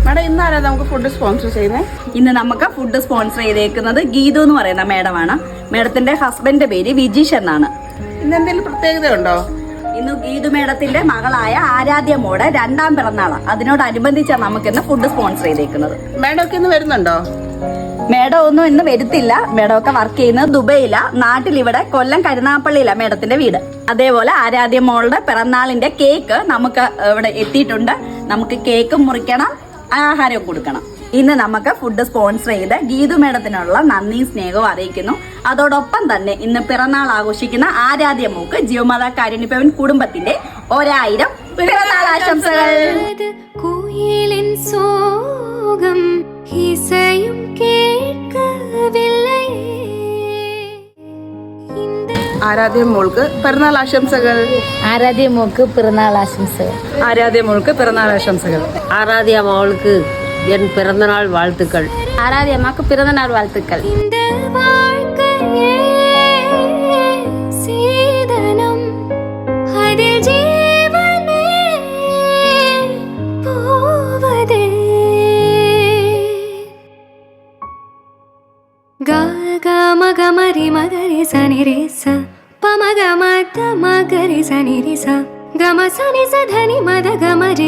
Madam ഇന്നാരാ നമുക്ക് food sponsor ചെയ്യുന്നത്? ഇന്ന് നമുക്ക് ഫുഡ് സ്പോൺസർ ചെയ്തേക്കുന്നത് ഗീതു എന്ന് പറയുന്ന മേഡമാണ്. മേഡത്തിന്റെ ഹസ്ബൻഡിന്റെ പേര് വിജീഷ് എന്നാണ്. ഇന്ന് എന്തെങ്കിലും പ്രത്യേകത ഉണ്ടോ? ഇന്ന് ഗീതു മേഡത്തിന്റെ മകളായ ആരാധ്യ മോടെ 2ാം പിറന്നാളാണ്. അതിനോടനുബന്ധിച്ചാണ് നമുക്ക് ഇന്ന് ഫുഡ് സ്പോൺസർ ചെയ്തേക്കുന്നത്. മാഡം ഒക്കെ ഇന്ന് വരുന്നുണ്ടോ? മേഡം ഒന്നും ഇന്ന് വരുത്തില്ല. മേഡം ഒക്കെ വർക്ക് ചെയ്യുന്നത് ദുബൈയിലാ. നാട്ടിൽ ഇവിടെ കൊല്ലം കരുനാഗപ്പള്ളിയിലാ മേഡത്തിന്റെ വീട്. അതേപോലെ ആരാധ്യ മോളുടെ പിറന്നാളിന്റെ കേക്ക് നമുക്ക് ഇവിടെ എത്തിയിട്ടുണ്ട്. നമുക്ക് കേക്ക് മുറിക്കണം, ആഹാരം കൊടുക്കണം. ഇന്ന് നമുക്ക് ഫുഡ് സ്പോൺസർ ചെയ്ത് ഗീതു മേഡത്തിനുള്ള നന്ദിയും സ്നേഹവും അറിയിക്കുന്നു. അതോടൊപ്പം തന്നെ ഇന്ന് പിറന്നാൾ ആഘോഷിക്കുന്ന ആരാധ്യ മോക്ക് ജീവമാതാ കാരുണ്യഭവൻ കുടുംബത്തിന്റെ 1000 പിറന്നാൾ ആശംസകൾ. ആരാധ്യ മോൾക്ക് പിറന്നാൾ ആശംസകൾ. ആരാധ്യ മോൾക്ക് പിറന്നാൾ ആശംസകൾ. ആരാധ്യ മോൾക്ക് പിറന്നാൾ ആശംസകൾ. ஆராத்யா அம்மாவுக்கு என் பிறந்தநாள் வாழ்த்துக்கள். ஆராத்யா அம்மாவுக்கு பிறந்தநாள் வாழ்த்துக்கள். மகரி மகரி சனி ரே ச பமக மத மகரி சனி ரி ச கம சனி ச தனி மத கமரி